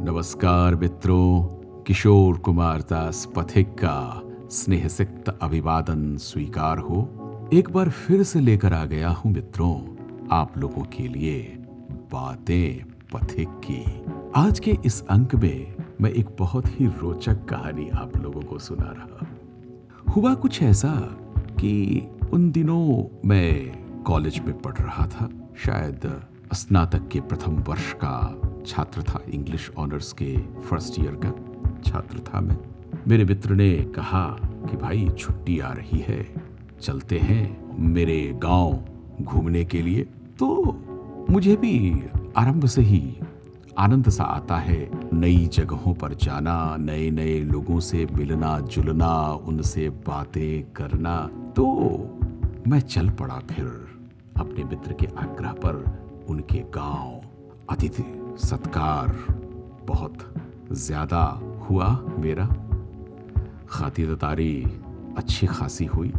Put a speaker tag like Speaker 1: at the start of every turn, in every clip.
Speaker 1: नमस्कार मित्रों, किशोर कुमार दास पथिक का स्नेह सिक्त अभिवादन स्वीकार हो। एक बार फिर से लेकर आ गया हूं मित्रों आप लोगों के लिए बातें पथिक की। आज के इस अंक में मैं एक बहुत ही रोचक कहानी आप लोगों को सुना रहा हूं। हुआ कुछ ऐसा कि उन दिनों मैं कॉलेज में पढ़ रहा था, शायद स्नातक के प्रथम वर्ष का छात्र था, इंग्लिश ऑनर्स के फर्स्ट ईयर का छात्र था मैं। मेरे मित्र ने कहा कि भाई छुट्टी आ रही है, चलते हैं मेरे गांव घूमने के लिए। तो मुझे भी आरंभ से ही आनंद सा आता है नई जगहों पर जाना, नए नए लोगों से मिलना जुलना, उनसे बातें करना। तो मैं चल पड़ा फिर अपने मित्र के आग्रह पर उनके गांव। अतिथि सत्कार बहुत ज्यादा हुआ मेरा, खातिरदारी अच्छी खासी हुई।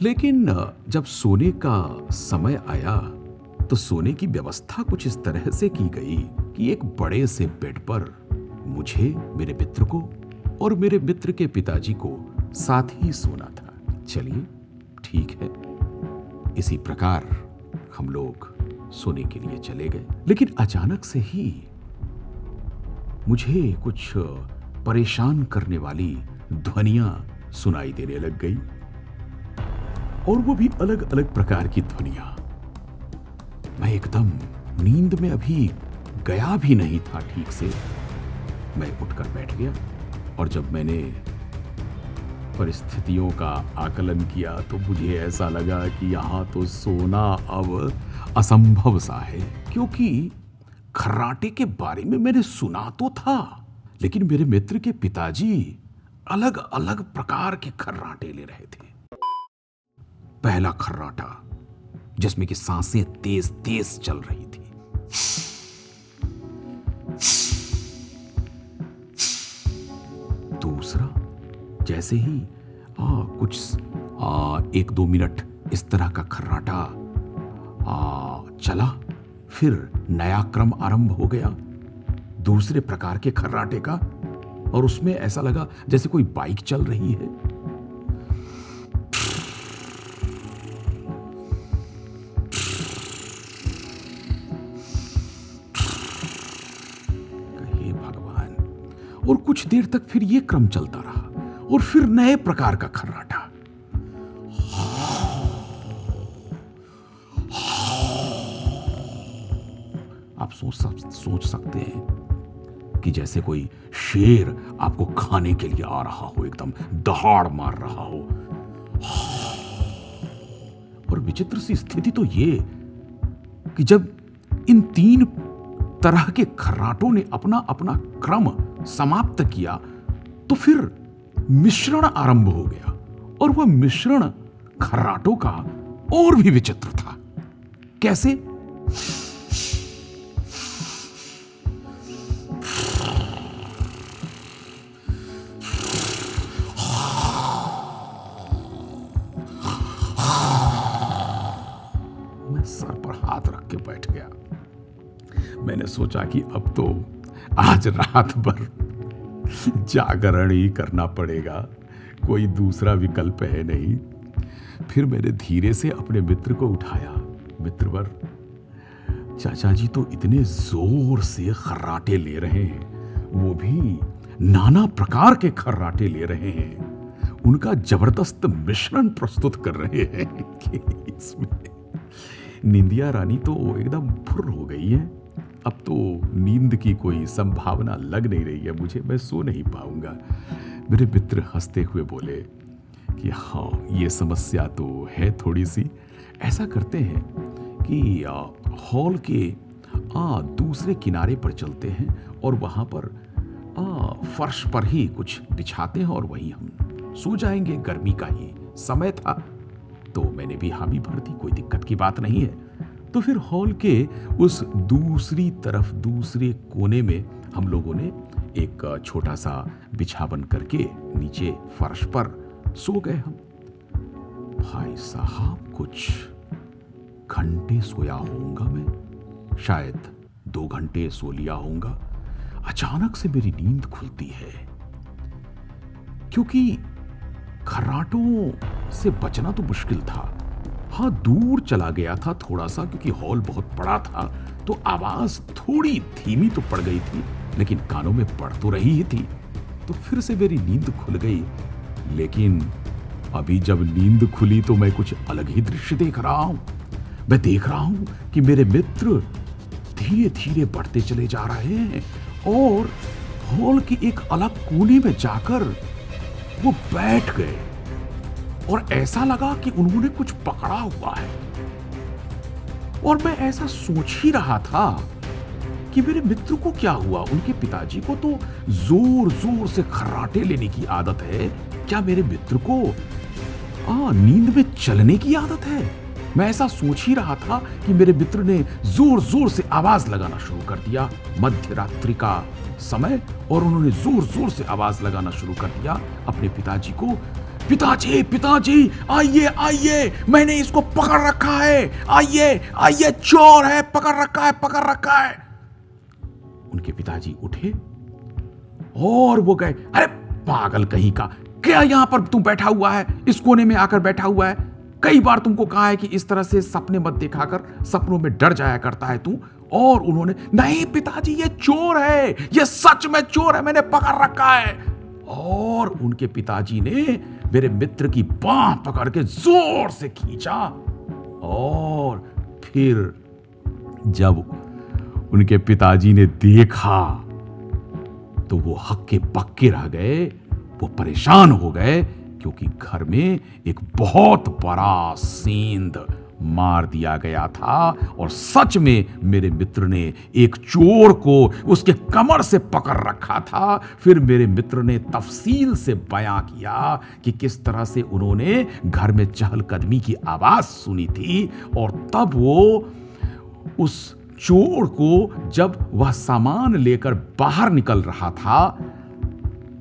Speaker 1: लेकिन जब सोने का समय आया तो सोने की व्यवस्था कुछ इस तरह से की गई कि एक बड़े से बेड पर मुझे, मेरे मित्र को और मेरे मित्र के पिताजी को साथ ही सोना था। चलिए ठीक है, इसी प्रकार हम लोग सोने के लिए चले गए। लेकिन अचानक से ही मुझे कुछ परेशान करने वाली ध्वनियां सुनाई देने लग गई, और वो भी अलग अलग प्रकार की ध्वनियां। मैं एकदम नींद में अभी गया भी नहीं था ठीक से। मैं उठकर बैठ गया और जब मैंने परिस्थितियों का आकलन किया तो मुझे ऐसा लगा कि यहां तो सोना अब असंभव सा है, क्योंकि खर्राटे के बारे में मैंने सुना तो था, लेकिन मेरे मित्र के पिताजी अलग अलग प्रकार के खर्राटे ले रहे थे। पहला खर्राटा जिसमें कि सांसें तेज तेज चल रही थी, दूसरा जैसे ही कुछ 1-2 मिनट इस तरह का खर्राटा चला, फिर नया क्रम आरंभ हो गया दूसरे प्रकार के खर्राटे का, और उसमें ऐसा लगा जैसे कोई बाइक चल रही है। हे भगवान! और कुछ देर तक फिर ये क्रम चलता रहा, और फिर नए प्रकार का खर्राटा। आप सोच सकते हैं कि जैसे कोई शेर आपको खाने के लिए आ रहा हो, एकदम दहाड़ मार रहा हो। और विचित्र सी स्थिति तो ये कि जब इन 3 तरह के खर्राटों ने अपना अपना क्रम समाप्त किया तो फिर मिश्रण आरंभ हो गया, और वह मिश्रण खर्राटों का और भी विचित्र था। कैसे? मैं सर पर हाथ रख के बैठ गया। मैंने सोचा कि अब तो आज रात भर जागरण ही करना पड़ेगा, कोई दूसरा विकल्प है नहीं। फिर मैंने धीरे से अपने मित्र को उठाया। मित्रवर, चाचा जी तो इतने जोर से खर्राटे ले रहे हैं, वो भी नाना प्रकार के खर्राटे ले रहे हैं, उनका जबरदस्त मिश्रण प्रस्तुत कर रहे हैं कि इसमें निंदिया रानी तो एकदम फुर्र हो गई है। अब तो नींद की कोई संभावना लग नहीं रही है मुझे, मैं सो नहीं पाऊंगा। मेरे मित्र हंसते हुए बोले कि हाँ, ये समस्या तो है थोड़ी सी। ऐसा करते हैं कि हॉल के दूसरे किनारे पर चलते हैं और वहां पर फर्श पर ही कुछ बिछाते हैं और वहीं हम सो जाएंगे। गर्मी का ही समय था तो मैंने भी हामी भर दी, कोई दिक्कत की बात नहीं है। तो फिर हॉल के उस दूसरी तरफ, दूसरे कोने में हम लोगों ने एक छोटा सा बिछावन करके नीचे फर्श पर सो गए हम। भाई साहब, कुछ घंटे सोया होऊंगा मैं, शायद 2 घंटे सो लिया होऊंगा। अचानक से मेरी नींद खुलती है, क्योंकि खर्राटों से बचना तो मुश्किल था। हाँ, दूर चला गया था थोड़ा सा, क्योंकि हॉल बहुत बड़ा था, तो आवाज थोड़ी धीमी तो पड़ गई थी, लेकिन कानों में पड़ तो रही ही थी। तो फिर से मेरी नींद खुल गई, लेकिन अभी जब नींद खुली तो मैं कुछ अलग ही दृश्य देख रहा हूं। मैं देख रहा हूं कि मेरे मित्र धीरे धीरे बढ़ते चले जा रहे हैं और हॉल की एक अलग कोने में जाकर वो बैठ गए, और ऐसा लगा कि उन्होंने कुछ पकड़ा हुआ है। और मैं ऐसा सोच ही रहा था कि मेरे मित्र को क्या हुआ। उनके पिताजी को तो जोर जोर से खर्राटे लेने की आदत है, क्या मेरे मित्र को नींद में चलने की आदत है? मैं ऐसा सोच ही रहा था कि मेरे मित्र ने जोर जोर से आवाज लगाना शुरू कर दिया। मध्य रात्रि का समय, और उन्होंने जोर जोर से आवाज लगाना शुरू कर दिया अपने पिताजी को। पिताजी, पिताजी, आइए आइए, मैंने इसको पकड़ रखा है, आइए आइए, चोर है, पकड़ रखा है, पकड़ रखा है। उनके पिताजी उठे और वो गए। अरे पागल कहीं का, क्या यहां पर तू बैठा हुआ है, इस कोने में आकर बैठा हुआ है? कई बार तुमको कहा है कि इस तरह से सपने मत देखा कर, सपनों में डर जाया करता है तू। और उन्होंने, नहीं पिताजी, ये चोर है, ये सच में चोर है, मैंने पकड़ रखा है। और उनके पिताजी ने मेरे मित्र की बांह पकड़ के जोर से खींचा, और फिर जब उनके पिताजी ने देखा तो वो हक्के बक्के रह गए, वो परेशान हो गए, क्योंकि घर में एक बहुत बड़ा सेंध मार दिया गया था। और सच में मेरे मित्र ने एक चोर को उसके कमर से पकड़ रखा था। फिर मेरे मित्र ने तफसील से बयां किया कि किस तरह से उन्होंने घर में चहलकदमी की आवाज सुनी थी, और तब वो उस चोर को, जब वह सामान लेकर बाहर निकल रहा था,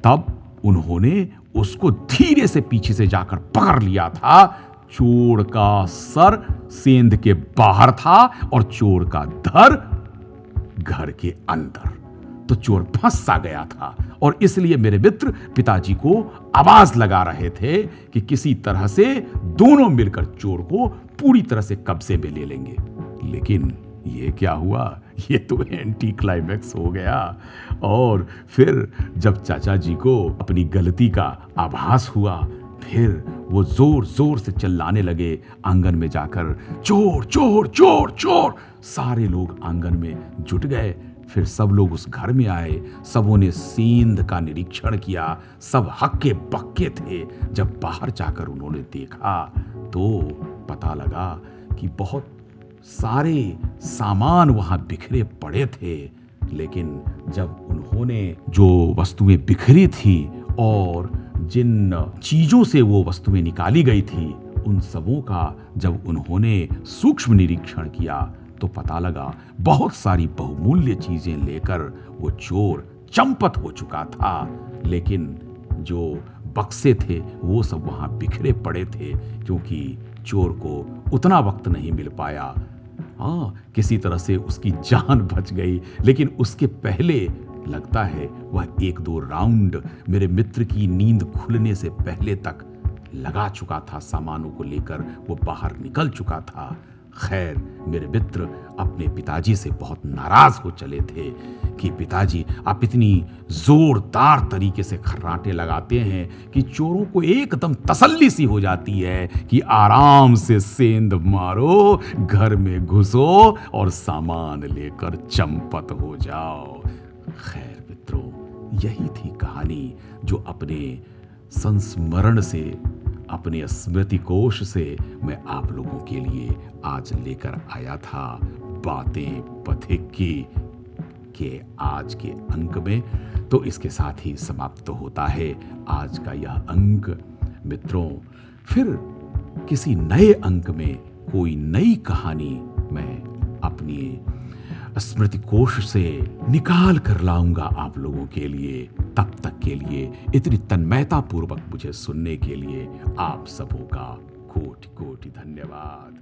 Speaker 1: तब उन्होंने उसको धीरे से पीछे से जाकर पकड़ लिया था। चोर का सर सेंध के बाहर था और चोर का धर घर के अंदर। तो चोर फंस सा गया था, और इसलिए मेरे मित्र पिताजी को आवाज लगा रहे थे कि किसी तरह से दोनों मिलकर चोर को पूरी तरह से कब्जे में ले लेंगे। लेकिन ये क्या हुआ, ये तो एंटी क्लाइमैक्स हो गया। और फिर जब चाचा जी को अपनी गलती का आभास हुआ, फिर वो जोर जोर से चिल्लाने लगे आंगन में जाकर, चोर चोर चोर चोर। सारे लोग आंगन में जुट गए। फिर सब लोग उस घर में आए, सबों ने सेंध का निरीक्षण किया, सब हक्के बक्के थे। जब बाहर जाकर उन्होंने देखा तो पता लगा कि बहुत सारे सामान वहां बिखरे पड़े थे। लेकिन जब उन्होंने जो वस्तुएं बिखरी थी और जिन चीजों से वो वस्तुएं निकाली गई थी, उन सबों का जब उन्होंने सूक्ष्म निरीक्षण किया तो पता लगा बहुत सारी बहुमूल्य चीजें लेकर वो चोर चंपत हो चुका था। लेकिन जो बक्से थे वो सब वहां बिखरे पड़े थे, क्योंकि चोर को उतना वक्त नहीं मिल पाया। किसी तरह से उसकी जान बच गई, लेकिन उसके पहले लगता है वह एक दो राउंड मेरे मित्र की नींद खुलने से पहले तक लगा चुका था। सामानों को लेकर वो बाहर निकल चुका था। खैर, मेरे मित्र अपने पिताजी से बहुत नाराज हो चले थे कि पिताजी, आप इतनी जोरदार तरीके से खर्राटे लगाते हैं कि चोरों को एकदम तसल्ली सी हो जाती है कि आराम से सेंध मारो, घर में घुसो और सामान लेकर चंपत हो जाओ। खैर मित्रों, यही थी कहानी जो अपने संस्मरण से, अपने स्मृति कोश से मैं आप लोगों के लिए आज लेकर आया था। बातें पथिक की के आज के अंक में। तो इसके साथ ही समाप्त होता है आज का यह अंक। मित्रों, फिर किसी नए अंक में कोई नई कहानी मैं अपनी स्मृति कोश से निकाल कर लाऊंगा आप लोगों के लिए। तब तक के लिए इतनी तन्मयता पूर्वक मुझे सुनने के लिए आप सबों का कोटि कोटि धन्यवाद।